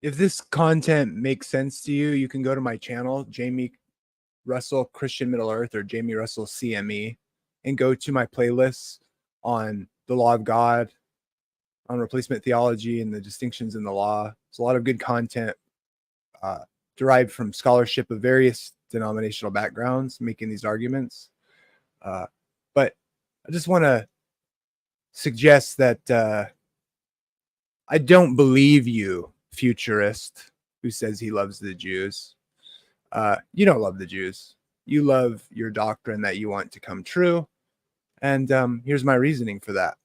If this content makes sense to you, you can go to my channel, Jamie Russell Christian Middle Earth or Jamie Russell-CME, and go to my playlists on the law of God, on replacement theology and the distinctions in the law. There's a lot of good content derived from scholarship of various denominational backgrounds making these arguments. But I just want to suggest that I don't believe you, futurist, who says he loves the Jews. You don't love the Jews. You love your doctrine that you want to come true. And here's my reasoning for that.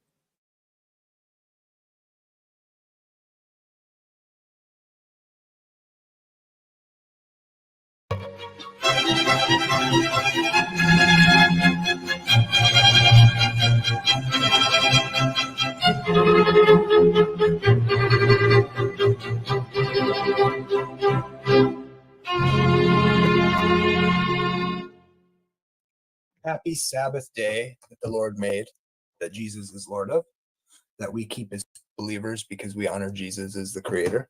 Happy Sabbath day that the Lord made, that Jesus is Lord of, that we keep as believers because we honor Jesus as the creator.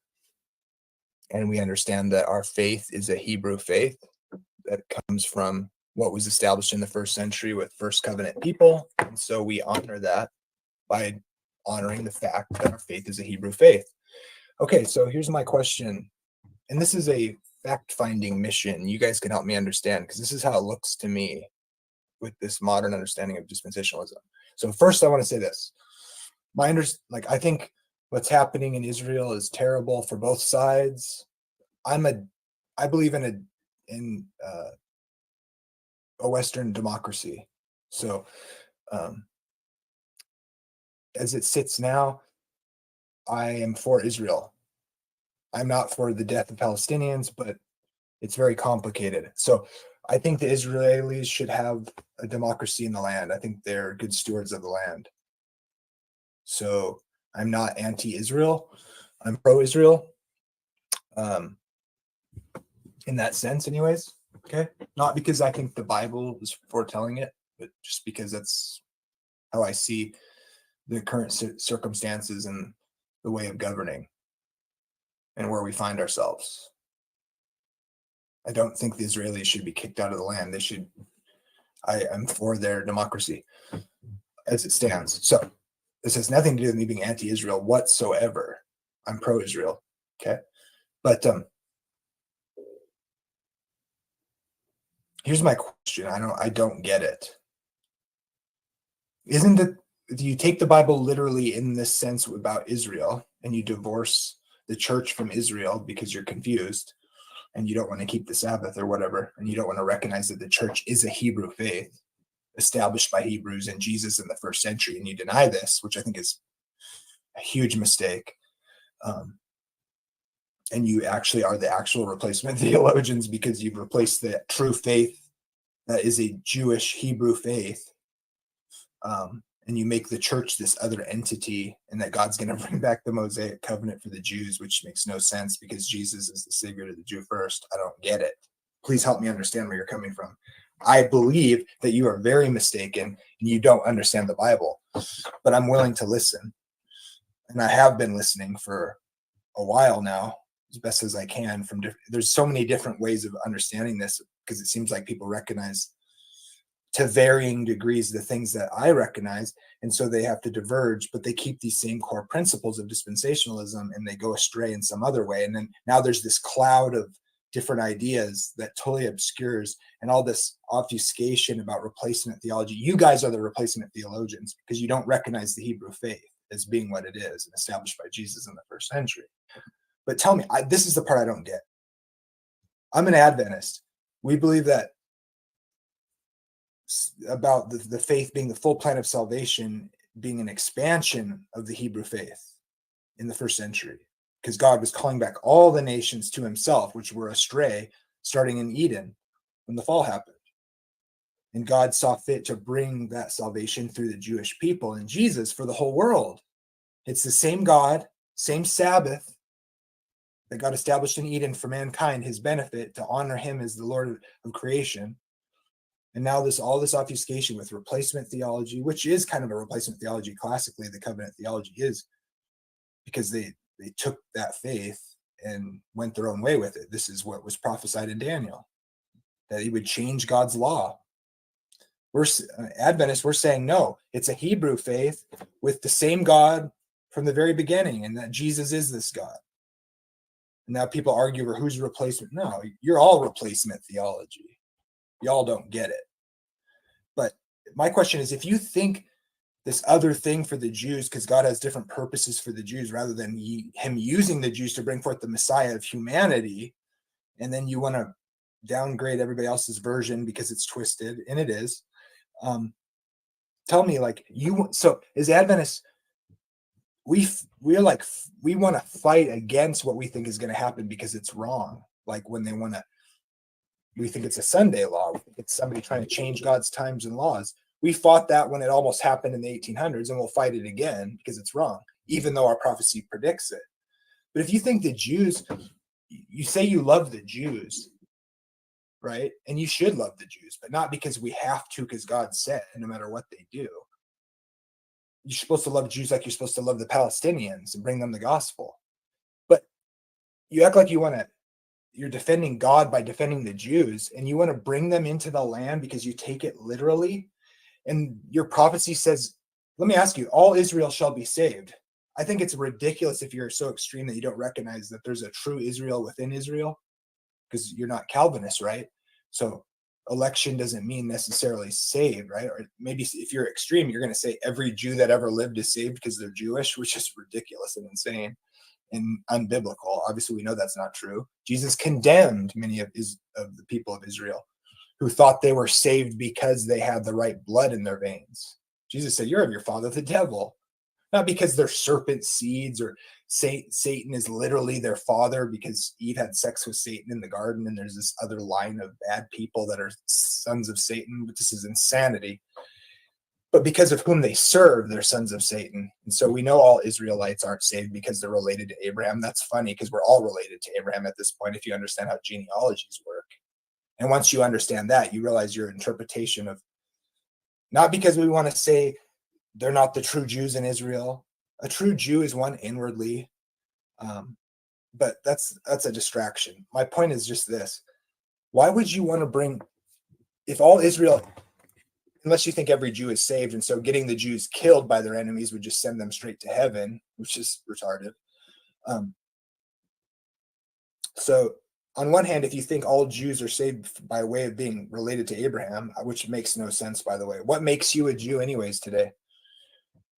And we understand that our faith is a Hebrew faith that comes from what was established in the first century with first covenant people. And so we honor that by honoring the fact that our faith is a Hebrew faith. Okay, so here's my question. And this is a fact-finding mission. You guys can help me understand, because this is how it looks to me with this modern understanding of dispensationalism. So first, I want to say this. I think what's happening in Israel is terrible for both sides. I believe in a Western democracy. So as it sits now, I am for Israel. I'm not for the death of Palestinians, but it's very complicated. So I think the Israelis should have a democracy in the land. I think they're good stewards of the land. So I'm not anti-Israel. I'm pro-Israel. In that sense, anyways. Okay. Not because I think the Bible is foretelling it, but just because that's how I see the current circumstances and the way of governing and where we find ourselves. I don't think the Israelis should be kicked out of the land. I am for their democracy as it stands. So this has nothing to do with me being anti-Israel whatsoever. I'm pro-Israel. Okay. But here's my question. I don't get it. Do you take the Bible literally in this sense about Israel and you divorce the church from Israel because you're confused and you don't want to keep the Sabbath or whatever, and you don't want to recognize that the church is a Hebrew faith established by Hebrews and Jesus in the first century, and you deny this, which I think is a huge mistake. And you actually are the actual replacement theologians because you've replaced the true faith that is a Jewish Hebrew faith, and you make the church this other entity, and that God's going to bring back the Mosaic covenant for the Jews, which makes no sense because Jesus is the savior to the Jew first. I don't get it. Please help me understand where you're coming from. I believe that you are very mistaken and you don't understand the Bible, but I'm willing to listen. And I have been listening for a while now, as best as I can. There's so many different ways of understanding this, because it seems like people recognize to varying degrees the things that I recognize, and so they have to diverge, but they keep these same core principles of dispensationalism and they go astray in some other way. And then now there's this cloud of different ideas that totally obscures, and all this obfuscation about replacement theology. You guys are the replacement theologians because you don't recognize the Hebrew faith as being what it is and established by Jesus in the first century. But tell me, this is the part I don't get. I'm an Adventist. We believe that about the faith being the full plan of salvation, being an expansion of the Hebrew faith in the first century, because God was calling back all the nations to himself, which were astray, starting in Eden when the fall happened. And God saw fit to bring that salvation through the Jewish people and Jesus for the whole world. It's the same God, same Sabbath that God established in Eden for mankind, his benefit, to honor him as the Lord of creation. And now all this obfuscation with replacement theology, which is kind of a replacement theology classically, the covenant theology is, because they took that faith and went their own way with it. This is what was prophesied in Daniel, that he would change God's law. We're Adventists, we're saying no, it's a Hebrew faith with the same God from the very beginning, and that Jesus is this God. And now people argue over who's replacement. No, you're all replacement theology. Y'all don't get it. But my question is, if you think this other thing for the Jews, because God has different purposes for the Jews, rather than him using the Jews to bring forth the Messiah of humanity, and then you want to downgrade everybody else's version because it's twisted, and it is. Tell me, like, so as Adventists, we want to fight against what we think is going to happen because it's wrong. Like when we think it's a Sunday law, we think it's somebody trying to change God's times and laws. We fought that when it almost happened in the 1800s, and we'll fight it again because it's wrong, even though our prophecy predicts it. But if you think the Jews, you say you love the Jews, right? And you should love the Jews, but not because we have to, because God said, no matter what they do. You're supposed to love Jews like you're supposed to love the Palestinians and bring them the gospel. But you act like you're defending God by defending the Jews, and you want to bring them into the land because you take it literally. And your prophecy says, let me ask you, all Israel shall be saved. I think it's ridiculous if you're so extreme that you don't recognize that there's a true Israel within Israel, because you're not Calvinist, right? So election doesn't mean necessarily saved, right? Or maybe if you're extreme, you're going to say every Jew that ever lived is saved because they're Jewish, which is ridiculous and insane and unbiblical. Obviously, we know that's not true. Jesus condemned many of the people of Israel who thought they were saved because they had the right blood in their veins. Jesus said, you're of your father, the devil. Not because they're serpent seeds or Satan is literally their father because Eve had sex with Satan in the garden and there's this other line of bad people that are sons of Satan. But this is insanity. But because of whom they serve, they're sons of Satan. And so we know all Israelites aren't saved because they're related to Abraham. That's funny because we're all related to Abraham at this point if you understand how genealogies work. And once you understand that, you realize your interpretation of, not because we want to say they're not the true Jews in Israel. A true Jew is one inwardly, but that's a distraction. My point is just this. Why would you want to bring, if all Israel, unless you think every Jew is saved, and so getting the Jews killed by their enemies would just send them straight to heaven, which is retarded. So on one hand, if you think all Jews are saved by way of being related to Abraham, which makes no sense, by the way. What makes you a Jew anyways today?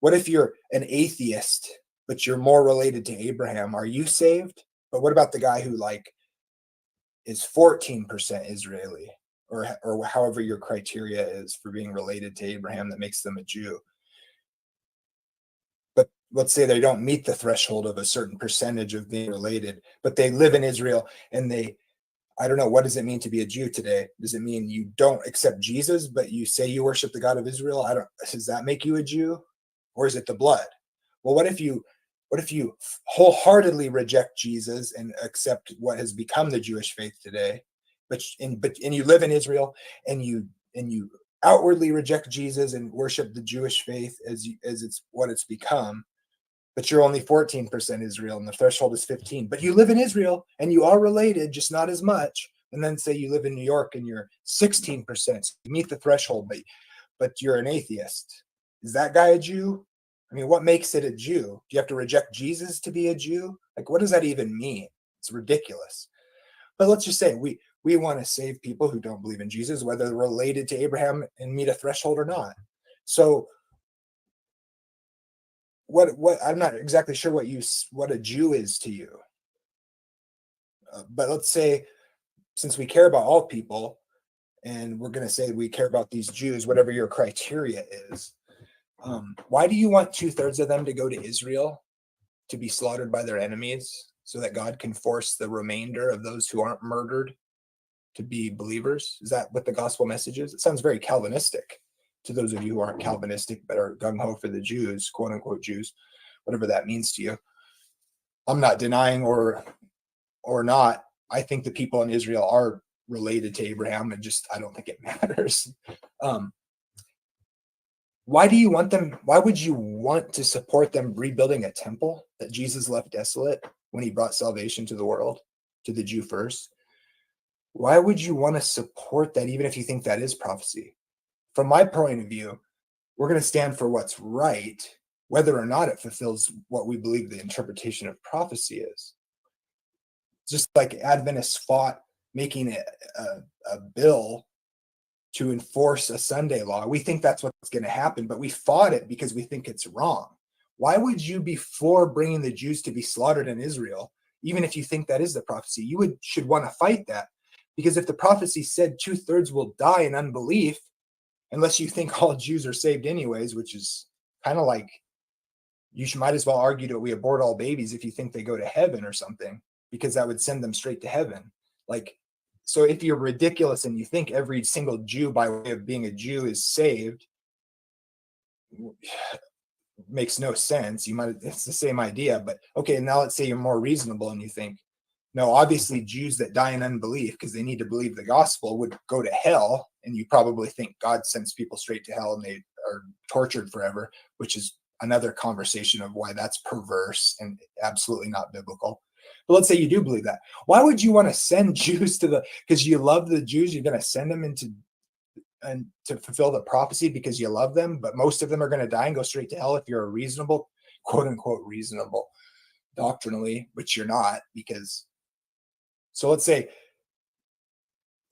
What if you're an atheist, but you're more related to Abraham? Are you saved? But what about the guy who is 14% Israeli, or however your criteria is for being related to Abraham that makes them a Jew? But let's say they don't meet the threshold of a certain percentage of being related, but they live in Israel and I don't know, what does it mean to be a Jew today? Does it mean you don't accept Jesus, but you say you worship the God of Israel? Does that make you a Jew? Or is it the blood? Well, what if you wholeheartedly reject Jesus and accept what has become the Jewish faith today, but you live in Israel and you outwardly reject Jesus and worship the Jewish faith as it's what it's become, but you're only 14% Israel and the threshold is 15. But you live in Israel and you are related, just not as much. And then say you live in New York and you're 16%. So you meet the threshold, but you're an atheist. Is that guy a Jew? I mean, what makes it a Jew? Do you have to reject Jesus to be a Jew? Like, what does that even mean? It's ridiculous. But let's just say we want to save people who don't believe in Jesus, whether they're related to Abraham and meet a threshold or not. So what I'm not exactly sure what a Jew is to you. But let's say, since we care about all people, and we're going to say we care about these Jews, whatever your criteria is, why do you want 2/3 of them to go to Israel to be slaughtered by their enemies so that God can force the remainder of those who aren't murdered to be believers? Is that what the gospel message is? It sounds very Calvinistic to those of you who aren't Calvinistic but are gung-ho for the Jews, quote unquote Jews, whatever that means to you. I'm not denying or not. I think the people in Israel are related to Abraham, and I don't think it matters. Why do you want them? Why would you want to support them rebuilding a temple that Jesus left desolate? when he brought salvation to the world, to the Jew first. Why would you want to support that, even if you think that is prophecy? From my point of view, we're going to stand for what's right, whether or not it fulfills what we believe the interpretation of prophecy is. Just like Adventists fought making a bill to enforce a Sunday law. We think that's what's going to happen, but we fought it because we think it's wrong. Why would you be for bringing the Jews to be slaughtered in Israel, even if you think that is the prophecy? You should want to fight that, because if the prophecy said 2/3 will die in unbelief, unless you think all Jews are saved anyways, which is kind of like might as well argue that we abort all babies if you think they go to heaven or something, because that would send them straight to heaven. Like, so if you're ridiculous and you think every single Jew by way of being a Jew is saved, makes no sense. It's the same idea, but okay, now let's say you're more reasonable and you think, no, obviously Jews that die in unbelief because they need to believe the gospel would go to hell, and you probably think God sends people straight to hell and they are tortured forever, which is another conversation of why that's perverse and absolutely not biblical. But let's say you do believe that. Why would you want to send Jews because you love the Jews, you're going to send them and to fulfill the prophecy because you love them, but most of them are going to die and go straight to hell if you're a reasonable, quote unquote, reasonable doctrinally, which you're not, because, so let's say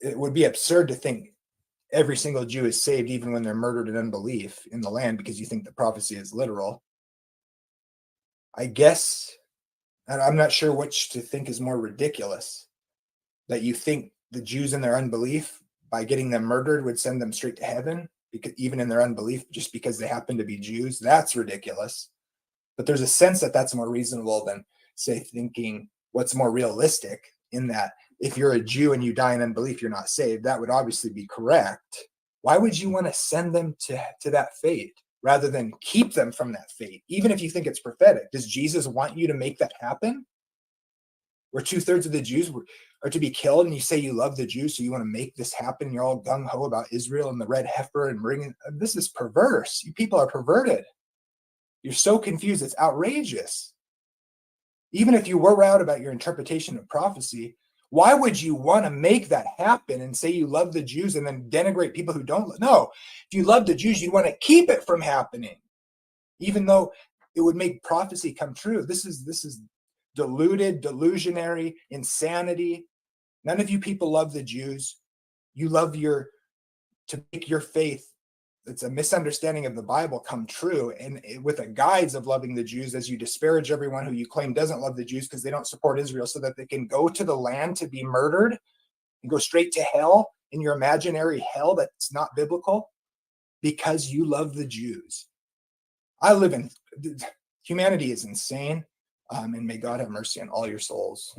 it would be absurd to think every single Jew is saved even when they're murdered in unbelief in the land because you think the prophecy is literal. I guess, and I'm not sure which to think is more ridiculous, that you think the Jews in their unbelief, by getting them murdered, would send them straight to heaven, because even in their unbelief, just because they happen to be Jews. That's ridiculous. But there's a sense that that's more reasonable than, say, thinking what's more realistic, in that if you're a Jew and you die in unbelief, you're not saved. That would obviously be correct. Why would you want to send them to that fate rather than keep them from that fate, even if you think it's prophetic? Does Jesus want you to make that happen, where 2/3 of the Jews are to be killed, and you say you love the Jews, so you want to make this happen? You're all gung-ho about Israel and the red heifer and bringing, this is perverse. You people are perverted. You're so confused, it's outrageous. Even if you were right about your interpretation of prophecy, why would you want to make that happen and say you love the Jews and then denigrate people who don't? No, if you love the Jews, you want to keep it from happening, even though it would make prophecy come true. This is deluded, delusionary insanity. None of you people love the Jews. You love to make your faith, it's a misunderstanding of the Bible, come true, and with a guise of loving the Jews, as you disparage everyone who you claim doesn't love the Jews because they don't support Israel, so that they can go to the land to be murdered and go straight to hell, in your imaginary hell that's not biblical, because you love the Jews. Humanity is insane, and may God have mercy on all your souls.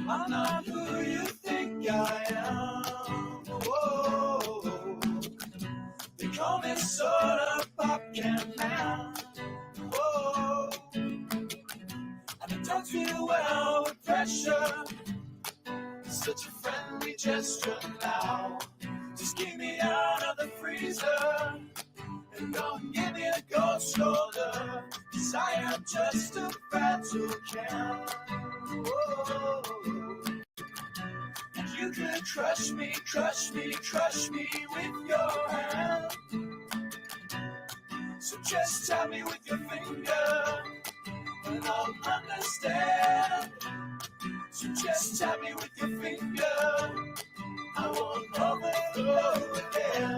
I'm not who you think I am. Whoa. They call me soda pop can man. Whoa. I don't feel well with pressure. Such a friendly gesture now. Just get me out of the freezer and don't give me a cold shoulder. 'Cause I am just a fragile can. Whoa. You could crush me, crush me, crush me with your hand. So just tap me with your finger and I'll understand. So just tap me with your finger, I won't overflow again.